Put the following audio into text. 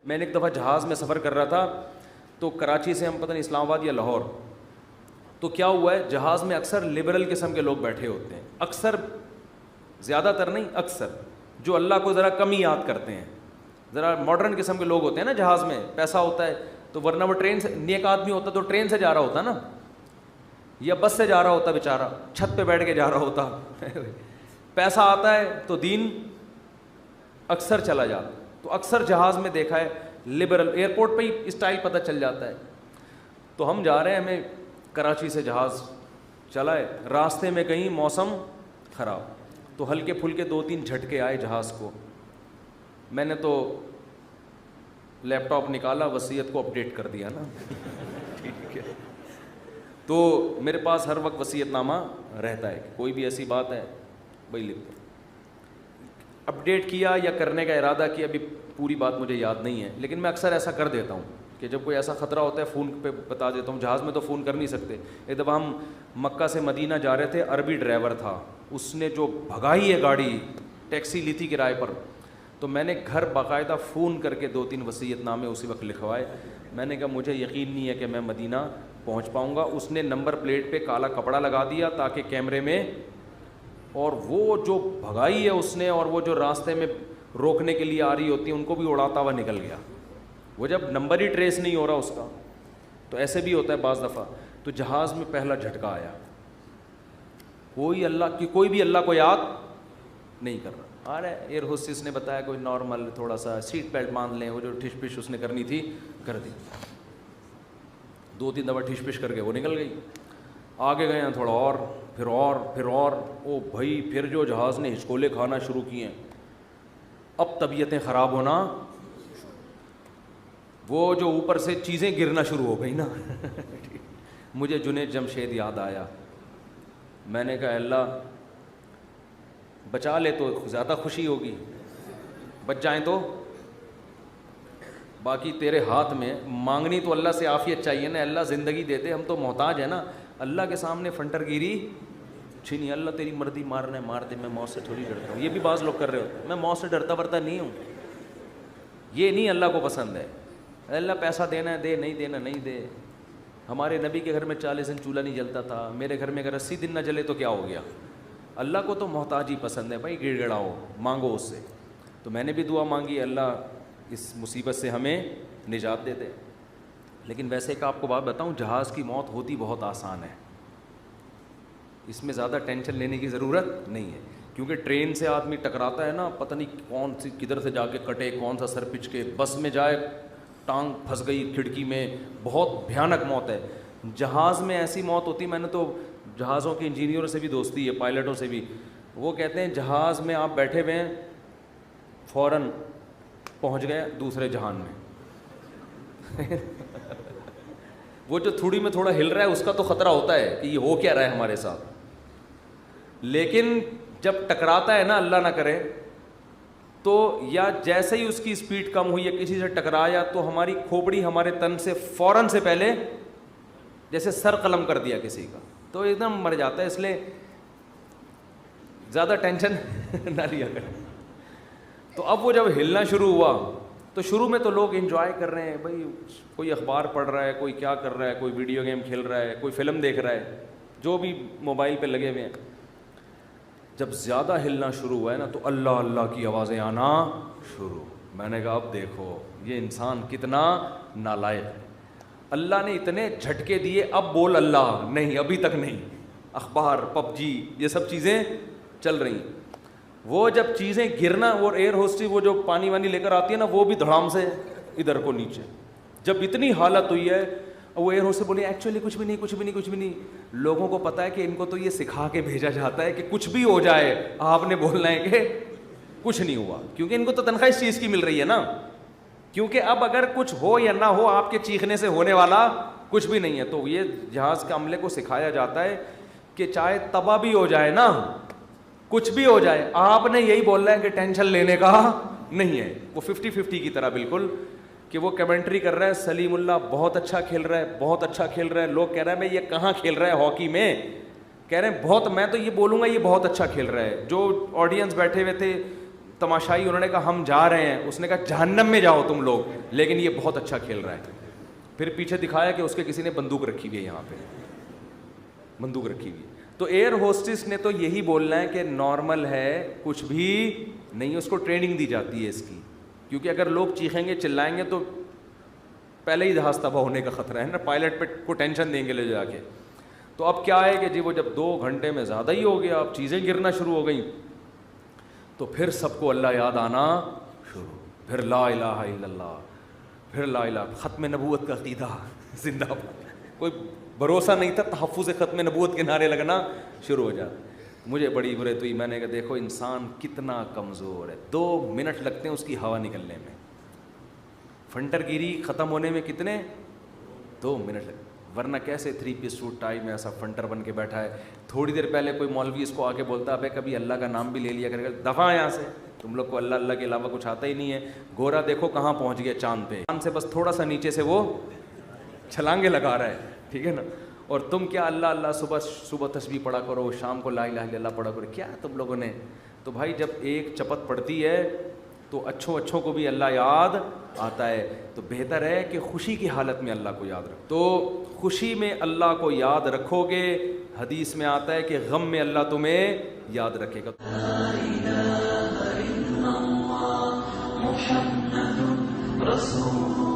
میں نے ایک دفعہ جہاز میں سفر کر رہا تھا، تو کراچی سے ہم پتہ نہیں اسلام آباد یا لاہور، تو کیا ہوا ہے جہاز میں اکثر لبرل قسم کے لوگ بیٹھے ہوتے ہیں، اکثر، زیادہ تر نہیں، اکثر جو اللہ کو ذرا کم ہی یاد کرتے ہیں، ذرا ماڈرن قسم کے لوگ ہوتے ہیں نا، جہاز میں پیسہ ہوتا ہے تو ورنہ وہ ٹرین سے، نیک آدمی ہوتا تو ٹرین سے جا رہا ہوتا نا، یا بس سے جا رہا ہوتا بیچارہ، چھت پہ بیٹھ کے جا رہا ہوتا پیسہ آتا ہے تو دین اکثر چلا جاتا، تو اکثر جہاز میں دیکھا ہے لبرل، ایئرپورٹ پہ ہی اسٹائل پتہ چل جاتا ہے۔ تو ہم جا رہے ہیں، ہمیں کراچی سے جہاز چلا ہے، راستے میں کہیں موسم خراب، تو ہلکے پھلکے 2-3 جھٹکے آئے جہاز کو، میں نے تو لیپ ٹاپ نکالا، وصیت کو اپڈیٹ کر دیا نا ٹھیک ہے، تو میرے پاس ہر وقت وصیت نامہ رہتا ہے، کوئی بھی ایسی بات ہے بھائی لکھ دو، اپڈیٹ کیا یا کرنے کا ارادہ کیا، ابھی پوری بات مجھے یاد نہیں ہے، لیکن میں اکثر ایسا کر دیتا ہوں کہ جب کوئی ایسا خطرہ ہوتا ہے فون پہ بتا دیتا ہوں، جہاز میں تو فون کر نہیں سکتے۔ ایک دفعہ ہم مکہ سے مدینہ جا رہے تھے، عربی ڈرائیور تھا، اس نے جو بھگائی ہے گاڑی، ٹیکسی لی تھی کرائے پر، تو میں نے گھر باقاعدہ فون کر کے 2-3 وصیت نامے اسی وقت لکھوائے، میں نے کہا مجھے یقین نہیں ہے کہ میں مدینہ پہنچ پاؤں گا۔ اس نے نمبر پلیٹ پہ کالا کپڑا لگا دیا تاکہ کیمرے میں، اور وہ جو بھگائی ہے اس نے، اور وہ جو راستے میں روکنے کے لیے آ رہی ہوتی ہیں ان کو بھی اڑاتا ہوا نکل گیا، وہ جب نمبر ہی ٹریس نہیں ہو رہا اس کا، تو ایسے بھی ہوتا ہے بعض دفعہ۔ تو جہاز میں پہلا جھٹکا آیا، کوئی بھی اللہ کو یاد نہیں کر رہا، ارے ایئر ہوسٹس نے بتایا کوئی نارمل تھوڑا سا سیٹ بیلٹ باندھ لیں، وہ جو ٹھش پش اس نے کرنی تھی کر دی، 2-3 دفعہ ٹھش پش کر کے وہ نکل گئی۔ آگے گئے ہیں تھوڑا اور، پھر اور، پھر اور، او بھائی پھر جو جہاز نے ہچکولے کھانا شروع کیے ہیں، اب طبیعتیں خراب ہونا، وہ جو اوپر سے چیزیں گرنا شروع ہو گئی نا مجھے جنید جمشید یاد آیا، میں نے کہا اللہ بچا لے تو زیادہ خوشی ہوگی، بچ جائیں تو باقی تیرے ہاتھ میں، مانگنی تو اللہ سے عافیت چاہیے نا، اللہ زندگی دے دے، ہم تو محتاج ہیں نا، اللہ کے سامنے فنٹر گیری چھینی، اللہ تیری مرضی مارنا ہے مار دے، میں موت سے تھوڑی ڈرتا ہوں، یہ بھی بعض لوگ کر رہے ہوتے ہیں، میں موت سے ڈرتا ورتا نہیں ہوں، یہ نہیں اللہ کو پسند ہے، اللہ پیسہ دینا ہے دے، نہیں دینا نہیں دے۔ ہمارے نبی کے گھر میں 40 دن چولہا نہیں جلتا تھا، میرے گھر میں اگر 80 دن نہ جلے تو کیا ہو گیا؟ اللہ کو تو محتاجی پسند ہے بھائی، گڑ گڑاؤ، مانگو اس سے۔ تو میں نے بھی دعا مانگی، اللہ اس مصیبت سے ہمیں نجات دے دے۔ لیکن ویسے ایک آپ کو بات بتاؤں، جہاز کی موت ہوتی بہت آسان ہے، اس میں زیادہ ٹینشن لینے کی ضرورت نہیں ہے، کیونکہ ٹرین سے آدمی ٹکراتا ہے نا، پتہ نہیں کون سی کدھر سے جا کے کٹے، کون سا سر پچ کے، بس میں جائے ٹانگ پھنس گئی کھڑکی میں، بہت بھیانک موت ہے۔ جہاز میں ایسی موت ہوتی، میں نے تو جہازوں کے انجینئروں سے بھی دوستی ہے، پائلٹوں سے بھی، وہ کہتے ہیں جہاز میں آپ بیٹھے ہوئے ہیں، فوراً پہنچ گئے دوسرے جہان میں وہ جو تھوڑی میں تھوڑا ہل رہا ہے اس کا تو خطرہ ہوتا ہے کہ یہ ہو کیا رہا ہے ہمارے ساتھ، لیکن جب ٹکراتا ہے نا، اللہ نہ کرے، تو یا جیسے ہی اس کی اسپیڈ کم ہوئی یا کسی سے ٹکرایا تو ہماری کھوپڑی ہمارے تن سے فوراً سے پہلے جیسے سر قلم کر دیا کسی کا، تو ایک دم مر جاتا ہے، اس لیے زیادہ ٹینشن نہ لیا کریں۔ تو اب وہ جب ہلنا شروع ہوا تو شروع میں تو لوگ انجوائے کر رہے ہیں بھائی، کوئی اخبار پڑھ رہا ہے، کوئی کیا کر رہا ہے، کوئی ویڈیو گیم کھیل رہا ہے، کوئی فلم دیکھ رہا ہے، جو بھی موبائل پہ لگے ہوئے ہیں۔ جب زیادہ ہلنا شروع ہوا ہے نا تو اللہ اللہ کی آوازیں آنا شروع، میں نے کہا اب دیکھو یہ انسان کتنا نالائق ہے، اللہ نے اتنے جھٹکے دیے، اب بول اللہ نہیں، ابھی تک نہیں، اخبار، پب جی، یہ سب چیزیں چل رہی ہیں۔ وہ جب چیزیں گرنا، وہ ایئر ہوسٹس وہ جو پانی وانی لے کر آتی ہے نا، وہ بھی دھڑام سے ادھر کو نیچے، جب اتنی حالت ہوئی ہے، وہ ایئر ہوسٹس بولے ایکچولی کچھ بھی نہیں، کچھ بھی نہیں، کچھ بھی نہیں۔ لوگوں کو پتہ ہے کہ ان کو تو یہ سکھا کے بھیجا جاتا ہے کہ کچھ بھی ہو جائے آپ نے بولنا ہے کہ کچھ نہیں ہوا، کیونکہ ان کو تو تنخواہ اس چیز کی مل رہی ہے نا، کیونکہ اب اگر کچھ ہو یا نہ ہو آپ کے چیخنے سے ہونے والا کچھ بھی نہیں ہے۔ تو یہ جہاز کے عملے کو سکھایا جاتا ہے کہ چاہے تباہ بھی ہو جائے نا، کچھ بھی ہو جائے، آپ نے یہی بولنا ہے کہ ٹینشن لینے کا نہیں ہے۔ وہ 50-50 کی طرح بالکل، کہ وہ کمنٹری کر رہا ہے سلیم اللہ بہت اچھا کھیل رہا ہے، بہت اچھا کھیل رہا ہے، لوگ کہہ رہے ہیں میں یہ کہاں کھیل رہا ہے ہاکی میں، کہہ رہے ہیں بہت، میں تو یہ بولوں گا یہ بہت اچھا کھیل رہا ہے۔ جو آڈینس بیٹھے ہوئے تھے تماشائی انہوں نے کہا ہم جا رہے ہیں, اس نے کہا جہنم میں جاؤ تم لوگ, لیکن یہ بہت اچھا کھیل رہا ہے. پھر پیچھے دکھایا کہ اس کے کسی نے بندوق رکھی ہوئی ہے, یہاں پہ بندوق رکھی ہوئی ہے. تو ایئر ہوسٹس نے تو یہی بولنا ہے کہ نارمل ہے, کچھ بھی نہیں, اس کو ٹریننگ دی جاتی ہے اس کی, کیونکہ اگر لوگ چیخیں گے چلائیں گے تو پہلے ہی جہاز تباہ ہونے کا خطرہ ہے نا, پائلٹ پہ کو ٹینشن دیں گے لے جا کے. تو اب کیا ہے کہ جی وہ جب 2 گھنٹے میں زیادہ ہی ہو گیا, اب چیزیں گرنا شروع ہو گئیں, تو پھر سب کو اللہ یاد آنا شروع, پھر لا الہ الا اللہ, پھر لا الہ, ختم نبوت کا عقیدہ زندہ باد. کوئی بھروسہ نہیں تھا, تحفظ ختم نبوت کے نعرے لگنا شروع ہو جاتے. مجھے بڑی برے تو میں نے کہا دیکھو انسان کتنا کمزور ہے, 2 منٹ لگتے ہیں اس کی ہوا نکلنے میں, فنٹر گیری ختم ہونے میں کتنے 2 منٹ لگتے, ورنہ کیسے 3 پیس سوٹ ٹائی میں ایسا فنٹر بن کے بیٹھا ہے. تھوڑی دیر پہلے کوئی مولوی اس کو آ کے بولتا ہے کبھی اللہ کا نام بھی لے لیا کرے گا, دفعہ یہاں سے, تم لوگ کو اللہ اللہ کے علاوہ کچھ آتا ہی نہیں ہے. گورا دیکھو کہاں پہنچ گیا, چاند پہ, چاند سے بس تھوڑا سا نیچے سے وہ چھلانگے لگا رہا ہے, ٹھیک ہے نا. اور تم کیا اللہ اللہ صبح تسبیح پڑھا کرو, شام کو لا الہ الا اللہ پڑھا کرو, کیا تم لوگوں نے. تو بھائی جب ایک چپت پڑتی ہے تو اچھوں کو بھی اللہ یاد آتا ہے, تو بہتر ہے کہ خوشی کی حالت میں اللہ کو یاد رکھو. تو خوشی میں اللہ کو یاد رکھو گے, حدیث میں آتا ہے کہ غم میں اللہ تمہیں یاد رکھے گا. لا الہ الا اللہ محمد رسول